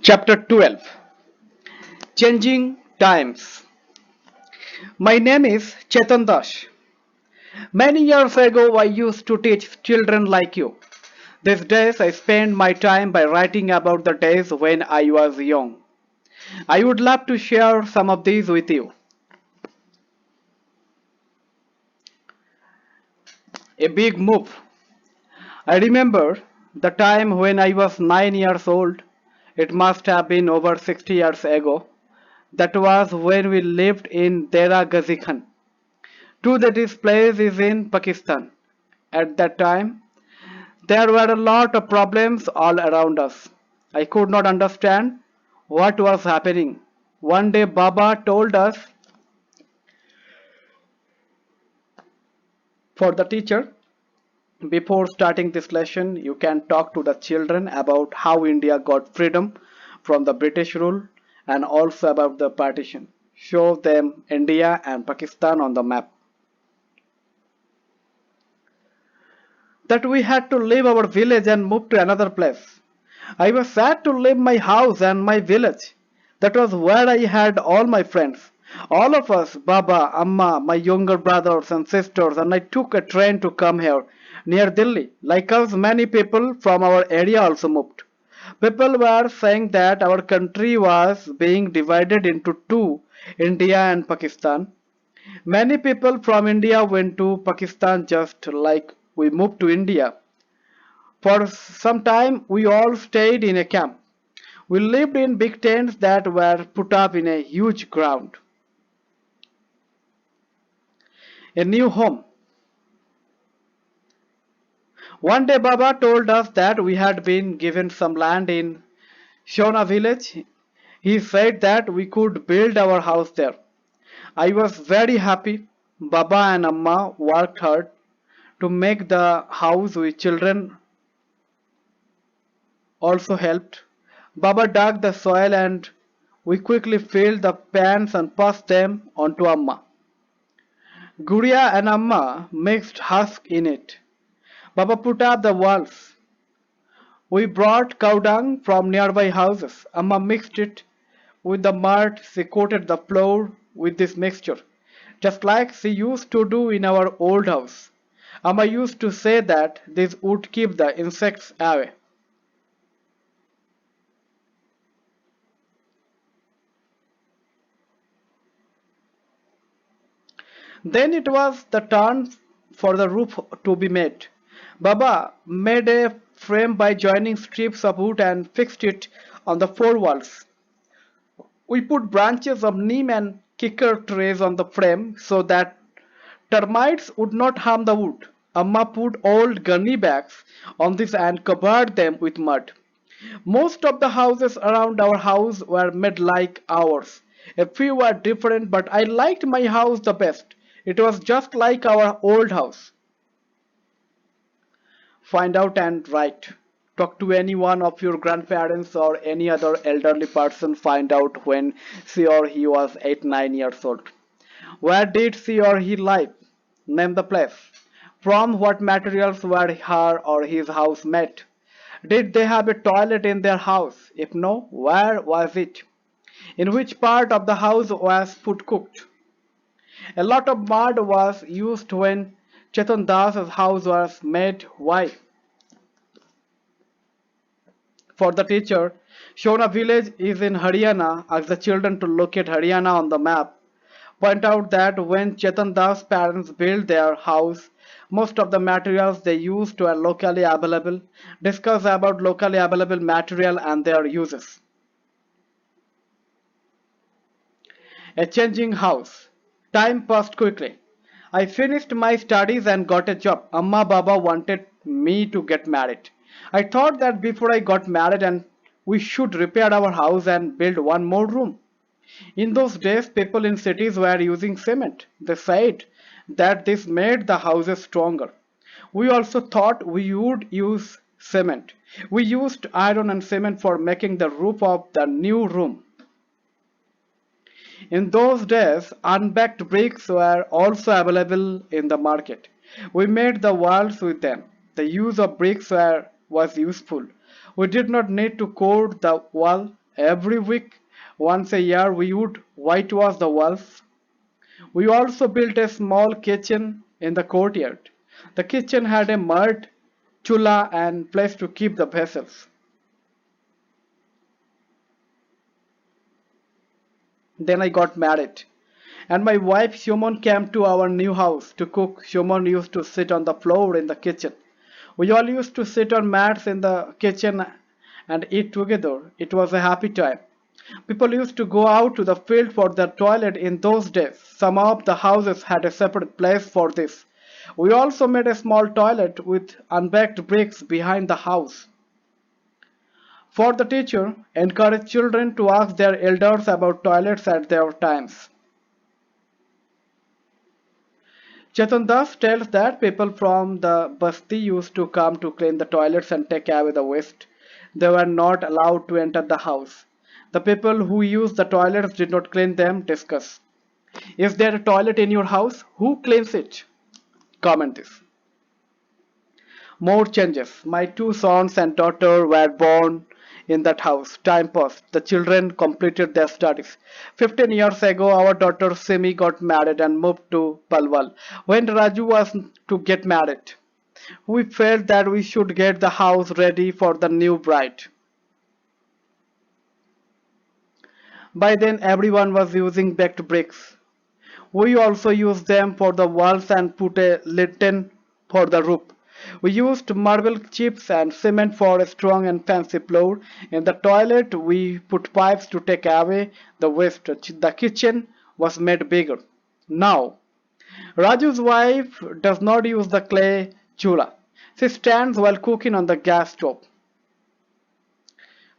Chapter 12. Changing Times. My name is Chetan Das. Many years ago, I used to teach children like you. These days, I spend my time by writing about the days when I was young. I would love to share some of these with you. A big move. I remember the time when I was 9 years old. It must have been over 60 years ago. That was when we lived in Dera Ghazi Khan. True that this place is in Pakistan. At that time, there were a lot of problems all around us. I could not understand what was happening. One day, Baba told us, for the teacher, before starting this lesson, you can talk to the children about how India got freedom from the British rule and also about the partition. Show them India and Pakistan on the map. That we had to leave our village and move to another place. I was sad to leave my house and my village. That was where I had all my friends. All of us, Baba, Amma, my younger brothers and sisters, and I took a train to come here, near Delhi. Like us, many people from our area also moved. People were saying that our country was being divided into two, India and Pakistan. Many people from India went to Pakistan just like we moved to India. For some time, we all stayed in a camp. We lived in big tents that were put up in a huge ground. A new home. One day, Baba told us that we had been given some land in Shona village. He said that we could build our house there. I was very happy. Baba and Amma worked hard to make the house with children also helped. Baba dug the soil and we quickly filled the pans and passed them on to Amma. Guria and Amma mixed husk in it. Baba put up the walls. We brought cow dung from nearby houses. Amma mixed it with the mud. She coated the floor with this mixture, just like she used to do in our old house. Amma used to say that this would keep the insects away. Then it was the turn for the roof to be made. Baba made a frame by joining strips of wood and fixed it on the four walls. We put branches of neem and kicker trees on the frame so that termites would not harm the wood. Amma put old gunny bags on this and covered them with mud. Most of the houses around our house were made like ours. A few were different, but I liked my house the best. It was just like our old house. Find out and write. Talk to any one of your grandparents or any other elderly person. Find out when she or he was 8, 9 years old. Where did she or he live? Name the place. From what materials were her or his house made? Did they have a toilet in their house? If no, where was it? In which part of the house was food cooked? A lot of mud was used when Chetan Das's house was made. Why? For the teacher, Shona village is in Haryana. Ask the children to locate Haryana on the map. Point out that when Chetan Das' parents built their house, most of the materials they used were locally available. Discuss about locally available material and their uses. A changing house. Time passed quickly. I finished my studies and got a job. Amma Baba wanted me to get married. I thought that before I got married and we should repair our house and build one more room. In those days, people in cities were using cement. They said that this made the houses stronger. We also thought we would use cement. We used iron and cement for making the roof of the new room. In those days, unbacked bricks were also available in the market. We made the walls with them. The use of bricks was useful. We did not need to coat the wall. Every week, once a year, we would whitewash the walls. We also built a small kitchen in the courtyard. The kitchen had a mud chula and place to keep the vessels. Then I got married. And my wife Shomon came to our new house to cook. Shomon used to sit on the floor in the kitchen. We all used to sit on mats in the kitchen and eat together. It was a happy time. People used to go out to the field for the toilet in those days. Some of the houses had a separate place for this. We also made a small toilet with unbaked bricks behind the house. For the teacher, encouraged children to ask their elders about toilets at their times. Chetan Das tells that people from the Basti used to come to clean the toilets and take away the waste. They were not allowed to enter the house. The people who used the toilets did not clean them. Discuss. Is there a toilet in your house? Who cleans it? Comment this. More changes. My two sons and daughter were born in that house. Time passed. The children completed their studies. 15 years ago, our daughter Simi got married and moved to Palwal. When Raju was to get married, we felt that we should get the house ready for the new bride. By then, everyone was using baked bricks. We also used them for the walls and put a lid for the roof. We used marble chips and cement for a strong and fancy floor. In the toilet, we put pipes to take away the waste. The kitchen was made bigger. Now, Raju's wife does not use the clay chula. She stands while cooking on the gas stove.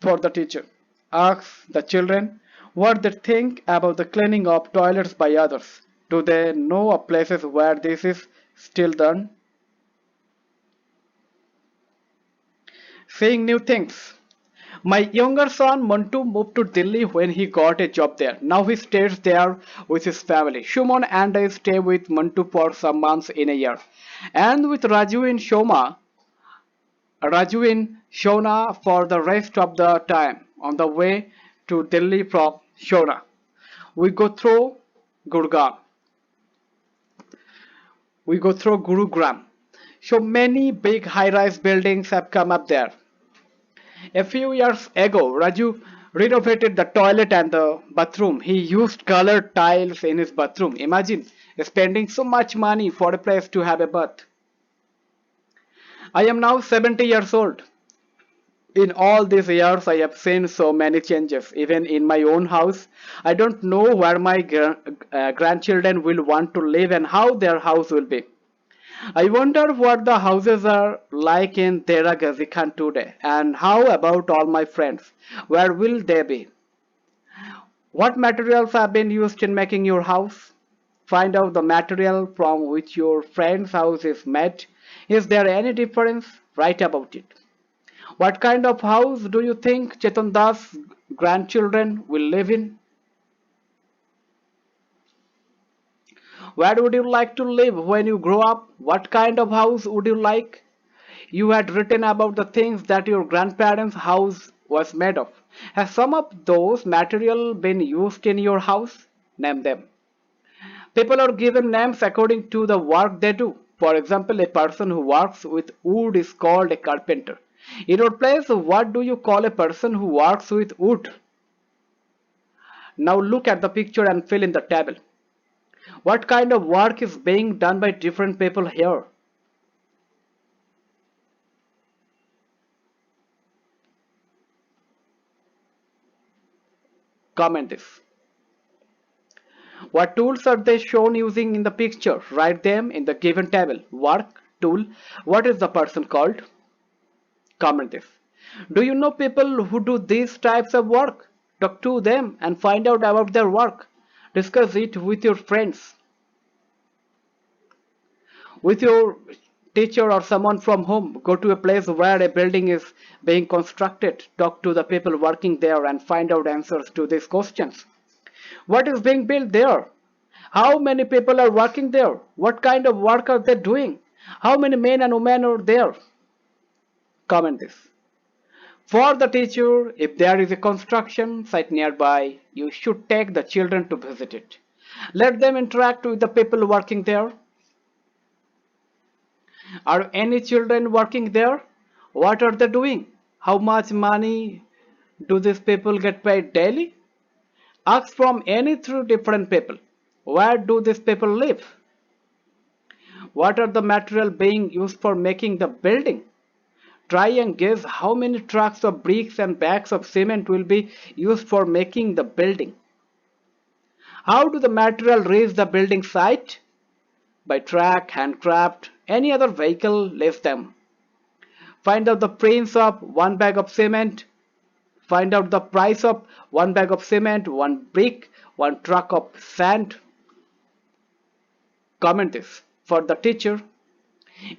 For the teacher, asks the children what they think about the cleaning of toilets by others. Do they know of places where this is still done? Seeing new things. My younger son Mantu moved to Delhi when he got a job there. Now he stays there with his family. Shumon and I stay with Mantu for some months in a year. And with Raju in Shona for the rest of the time on the way to Delhi from Shona. We go through Gurgaon. We go through Gurugram. So many big high-rise buildings have come up there. A few years ago, Raju renovated the toilet and the bathroom. He used colored tiles in his bathroom. Imagine spending so much money for a place to have a bath. I am now 70 years old. In all these years, I have seen so many changes. Even in my own house, I don't know where my grandchildren will want to live and how their house will be. I wonder what the houses are like in Tera Ghazi Khan today, and how about all my friends? Where will they be? What materials have been used in making your house? Find out the material from which your friend's house is made. Is there any difference? Write about it. What kind of house do you think Chetan Das' grandchildren will live in? Where would you like to live when you grow up? What kind of house would you like? You had written about the things that your grandparents' house was made of. Have some of those materials been used in your house? Name them. People are given names according to the work they do. For example, a person who works with wood is called a carpenter. In your place, what do you call a person who works with wood? Now look at the picture and fill in the table. What kind of work is being done by different people here? Comment this. What tools are they shown using in the picture? Write them in the given table. Work, tool. What is the person called? Comment this. Do you know people who do these types of work? Talk to them and find out about their work. Discuss it with your friends, with your teacher or someone from home. Go to a place where a building is being constructed. Talk to the people working there and find out answers to these questions. What is being built there? How many people are working there? What kind of work are they doing? How many men and women are there? Comment this. For the teacher, if there is a construction site nearby, you should take the children to visit it. Let them interact with the people working there. Are any children working there? What are they doing? How much money do these people get paid daily? Ask from any three different people. Where do these people live? What are the material being used for making the building? Try and guess how many trucks of bricks and bags of cement will be used for making the building. How do the material reach the building site? By truck, handcraft, any other vehicle less them. Find out the price of one bag of cement. Find out the price of one bag of cement, one brick, one truck of sand. Comment this. For the teacher,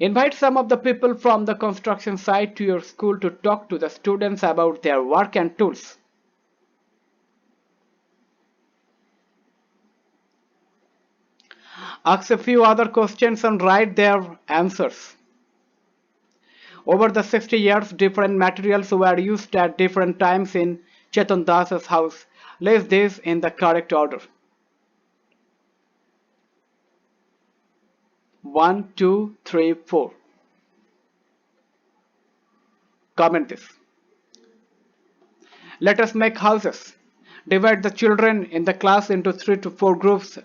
invite some of the people from the construction site to your school to talk to the students about their work and tools. Ask a few other questions and write their answers. Over the 60 years, different materials were used at different times in Chetan Das's house. List this in the correct order. 1, 2, 3, 4. Comment this. Let us make houses. Divide the children in the class into 3 to 4 groups.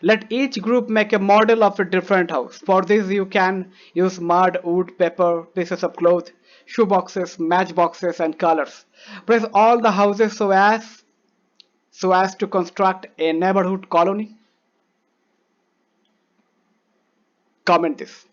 Let each group make a model of a different house. For this you can use mud, wood, paper, pieces of cloth, shoe boxes, matchboxes and colors. Press all the houses so as to construct a neighborhood colony. Comment this.